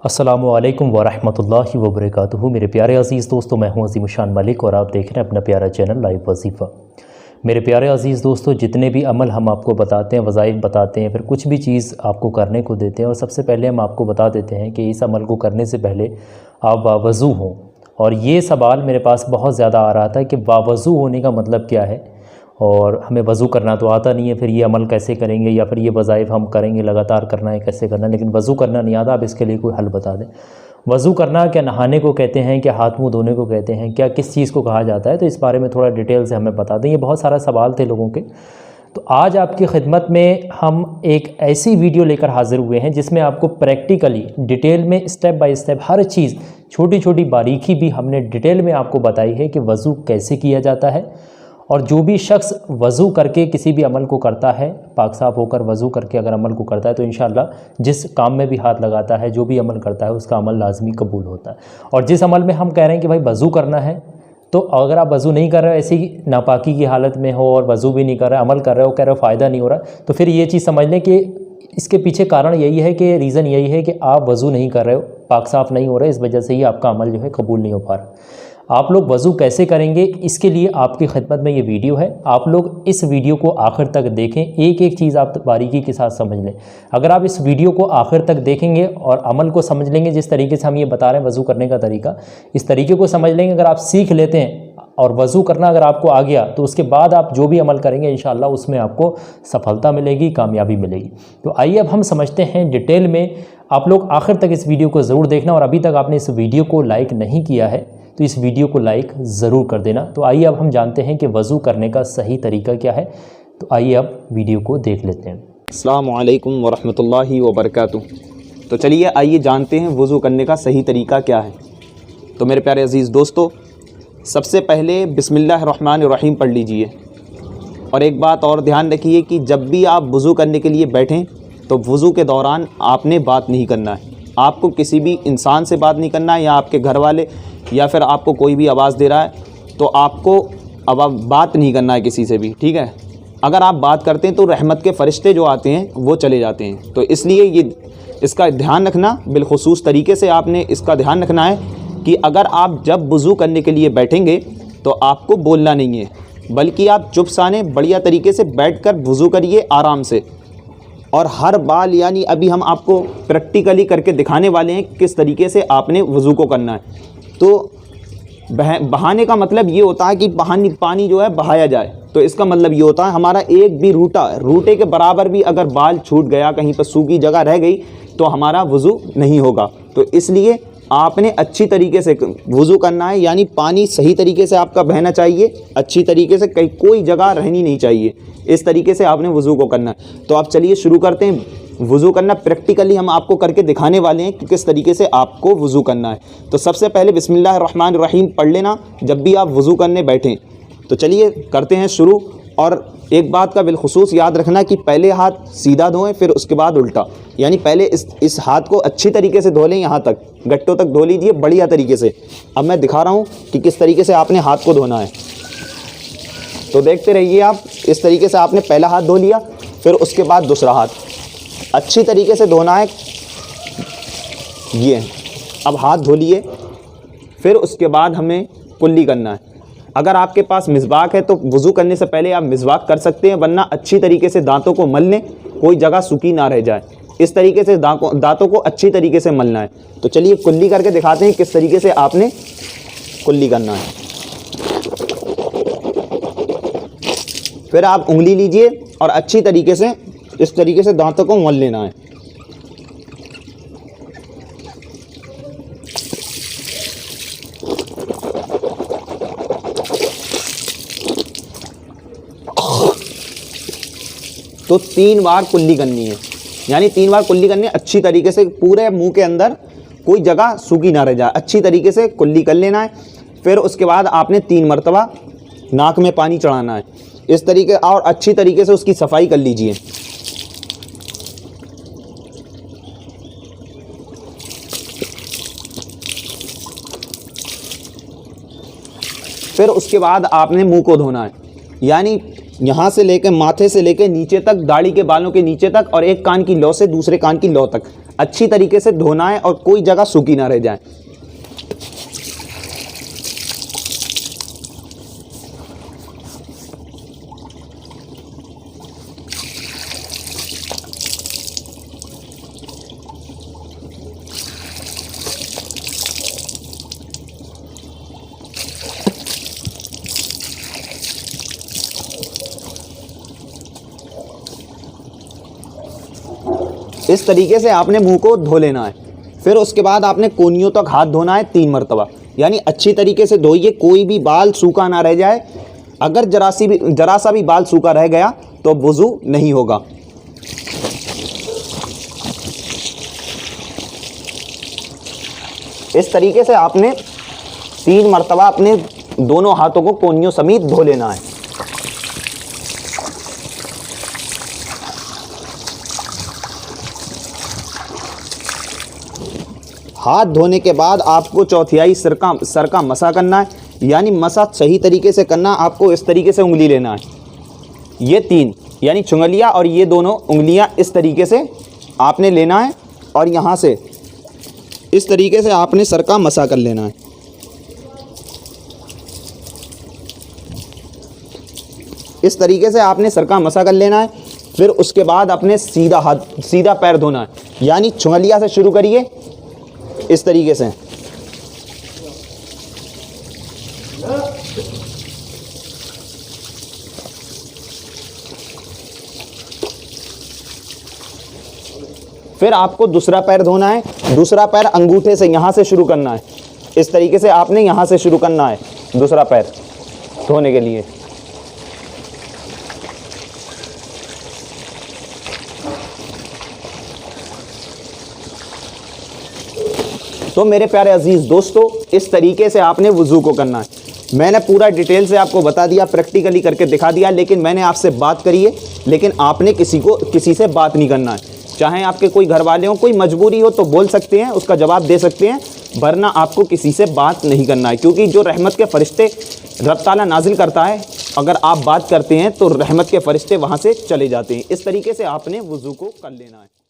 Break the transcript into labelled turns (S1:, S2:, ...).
S1: अस्सलामुअलैकुम वरहमतुल्लाहि वबरकातुहू। मेरे प्यारे अज़ीज़ दोस्तों, मैं हूं अज़ीम शान मलिक और आप देख रहे हैं अपना प्यारा चैनल लाइव वजीफ़ा। मेरे प्यारे अज़ीज़ दोस्तों, जितने भी अमल हम आपको बताते हैं, वज़ाइफ बताते हैं, फिर कुछ भी चीज़ आपको करने को देते हैं, और सबसे पहले हम आपको बता देते हैं कि इस अमल को करने से पहले आप बावज़ू हों। और ये सवाल मेरे पास बहुत ज़्यादा आ रहा था कि बावज़ू होने का मतलब क्या है, और हमें वज़ू करना तो आता नहीं है, फिर ये अमल कैसे करेंगे, या फिर ये वज़ाइफ हम करेंगे लगातार करना है, कैसे करना है, लेकिन वज़ू करना नहीं आता। आप इसके लिए कोई हल बता दें। वज़ू करना क्या नहाने को कहते हैं, क्या हाथ मुंह धोने को कहते हैं, क्या किस चीज़ को कहा जाता है, तो इस बारे में थोड़ा डिटेल से हमें बता दें। ये बहुत सारा सवाल थे लोगों के, तो आज आपकी खिदमत में हम एक ऐसी वीडियो लेकर हाज़िर हुए हैं जिसमें आपको प्रैक्टिकली डिटेल में स्टेप बाय स्टेप हर चीज़, छोटी छोटी बारीकी भी हमने डिटेल में आपको बताई है कि वज़ू कैसे किया जाता है। और जो भी शख्स वज़ू करके किसी भी अमल को करता है, पाक साफ़ होकर वज़ू करके अगर अमल को करता है, तो इंशाअल्लाह जिस काम में भी हाथ लगाता है, जो भी अमल करता है, उसका अमल लाजमी कबूल होता है। और जिस अमल में हम कह रहे हैं कि भाई वज़ू करना है, तो अगर आप वज़ू नहीं कर रहे हो, ऐसी नापाकी की हालत में हो और वज़ू भी नहीं कर रहे, अमल कर रहे हो, कह रहे हो फ़ायदा नहीं हो रहा, तो फिर ये चीज़ समझ लें कि इसके पीछे कारण यही है कि रीज़न यही है कि आप वज़ू नहीं कर रहे हो, पाक साफ़ नहीं हो रहा है, इस वजह से ही आपका अमल जो है कबूल नहीं हो पा रहा। आप लोग वज़ू कैसे करेंगे, इसके लिए आपकी खिदमत में ये वीडियो है। आप लोग इस वीडियो को आखिर तक देखें, एक एक चीज़ आप बारीकी के साथ समझ लें। अगर आप इस वीडियो को आखिर तक देखेंगे और अमल को समझ लेंगे, जिस तरीके से हम ये बता रहे हैं वज़ू करने का तरीका, इस तरीके को समझ लेंगे, अगर आप सीख लेते हैं और वज़ू करना अगर आपको आ गया, तो उसके बाद आप जो भी अमल करेंगे इंशाअल्लाह उसमें आपको सफलता मिलेगी, कामयाबी मिलेगी। तो आइए अब हम समझते हैं डिटेल में। आप लोग आखिर तक इस वीडियो को ज़रूर देखना, और अभी तक आपने इस वीडियो को लाइक नहीं किया है तो इस वीडियो को लाइक ज़रूर कर देना। तो आइए अब हम जानते हैं कि वज़ू करने का सही तरीका क्या है। तो आइए अब वीडियो को देख लेते हैं।
S2: अस्सलामु अलैकुम वरहमतुल्लाहि वबरकातुहू। तो चलिए आइए जानते हैं वज़ू करने का सही तरीका क्या है। तो मेरे प्यारे अज़ीज़ दोस्तों, सबसे पहले बिस्मिल्लाहिर्रहमानिर्रहीम पढ़ लीजिए। और एक बात और ध्यान रखिए कि जब भी आप वज़ू करने के लिए बैठें तो वज़ू के दौरान आपने बात नहीं करना है। आपको किसी भी इंसान से बात नहीं करना है, या आपके घर वाले या फिर आपको कोई भी आवाज़ दे रहा है तो आपको अब बात नहीं करना है किसी से भी, ठीक है। अगर आप बात करते हैं तो रहमत के फ़रिश्ते जो आते हैं वो चले जाते हैं। तो इसलिए ये इसका ध्यान रखना, बिलखुसूस तरीके से आपने इसका ध्यान रखना है कि अगर आप जब वज़ू करने के लिए बैठेंगे तो आपको बोलना नहीं है, बल्कि आप चुपचाने बढ़िया तरीके से बैठकर वज़ू करिए आराम से। और हर बाल, यानी अभी हम आपको प्रैक्टिकली करके दिखाने वाले हैं किस तरीके से आपने वज़ू को करना है। तो बहाने का मतलब ये होता है कि पानी जो है बहाया जाए। तो इसका मतलब ये होता है हमारा एक भी रूटे के बराबर भी अगर बाल छूट गया, कहीं पर सूखी जगह रह गई, तो हमारा वज़ू नहीं होगा। तो इसलिए आपने अच्छी तरीके से वज़ू करना है, यानी पानी सही तरीके से आपका बहना चाहिए, अच्छी तरीके से, कहीं कोई जगह रहनी नहीं चाहिए। इस तरीके से आपने वज़ू को करना है। तो आप चलिए शुरू करते हैं। वज़ू करना प्रैक्टिकली हम आपको करके दिखाने वाले हैं कि किस तरीके से आपको वज़ू करना है। तो सबसे पहले बिस्मिल्लाहिर्रहमानिर्रहीम पढ़ लेना जब भी आप वज़ू करने बैठें। तो चलिए करते हैं शुरू। और एक बात का बिलखुसूस याद रखना कि पहले हाथ सीधा धोएं, फिर उसके बाद उल्टा, यानी पहले इस हाथ को अच्छी तरीके से धो लें, यहाँ तक गट्टों तक धो लीजिए बढ़िया तरीके से। अब मैं दिखा रहा हूँ कि किस तरीके से आपने हाथ को धोना है, तो देखते रहिए आप। इस तरीके से आपने पहला हाथ धो लिया, फिर उसके बाद दूसरा हाथ अच्छी तरीके से धोना है। ये अब हाथ धो लिए, फिर उसके बाद हमें कुल्ली करना है। अगर आपके पास मिसवाक है तो वज़ू करने से पहले आप मिसवाक कर सकते हैं, वरना अच्छी तरीके से दांतों को मल लें, कोई जगह सूखी ना रह जाए। इस तरीके से दांतों को अच्छी तरीके से मलना है। तो चलिए कुल्ली करके दिखाते हैं किस तरीके से आपने कुल्ली करना है। फिर आप उंगली लीजिए और अच्छी तरीके से इस तरीके से दांतों को मल लेना है। तो 3 बार कुल्ली करनी है, यानी 3 बार कुल्ली करनी है अच्छी तरीके से, पूरे मुंह के अंदर कोई जगह सूखी ना रह जाए, अच्छी तरीके से कुल्ली कर लेना है। फिर उसके बाद आपने 3 मरतबा नाक में पानी चढ़ाना है इस तरीके, और अच्छी तरीके से उसकी सफाई कर लीजिए। फिर उसके बाद आपने मुंह को धोना है, यानी यहाँ से लेके माथे से लेके नीचे तक, दाढ़ी के बालों के नीचे तक, और एक कान की लौ से दूसरे कान की लौ तक अच्छी तरीके से धोना है और कोई जगह सूखी ना रह जाए। इस तरीके से आपने मुंह को धो लेना है। फिर उसके बाद आपने कोनियों तक हाथ धोना है 3 मरतबा, यानी अच्छी तरीके से धोइए, कोई भी बाल सूखा ना रह जाए। अगर जरा सा भी बाल सूखा रह गया तो वुज़ू नहीं होगा। इस तरीके से आपने 3 मरतबा अपने दोनों हाथों को कोनियों समेत धो लेना है। हाथ धोने के बाद आपको चौथाई सर का मसा करना है, यानी मसा सही तरीके से करना। आपको इस तरीके से उंगली लेना है, ये 3 यानी चुंगलियाँ और ये दोनों उंगलियाँ इस तरीके से आपने लेना है, और यहाँ से इस तरीके से आपने सर का मसा कर लेना है। इस तरीके से आपने सर का मसा कर लेना है। फिर उसके बाद अपने सीधा पैर धोना है, यानी चुंगलिया से शुरू करिए इस तरीके से। फिर आपको दूसरा पैर धोना है। दूसरा पैर अंगूठे से यहाँ से शुरू करना है, इस तरीके से आपने यहाँ से शुरू करना है दूसरा पैर धोने के लिए। तो मेरे प्यारे अजीज़ दोस्तों, इस तरीके से आपने वुज़ू को करना है। मैंने पूरा डिटेल से आपको बता दिया, प्रैक्टिकली करके दिखा दिया, लेकिन मैंने आपसे बात करी है, लेकिन आपने किसी से बात नहीं करना है। चाहे आपके कोई घर वाले हो, कोई मजबूरी हो तो बोल सकते हैं, उसका जवाब दे सकते हैं, वरना आपको किसी से बात नहीं करना है, क्योंकि जो रहमत के फ़रिश्ते रब ताला नाजिल करता है, अगर आप बात करते हैं तो रहमत के फ़रिश्ते वहाँ से चले जाते हैं। इस तरीके से आपने वुज़ू को कर लेना है।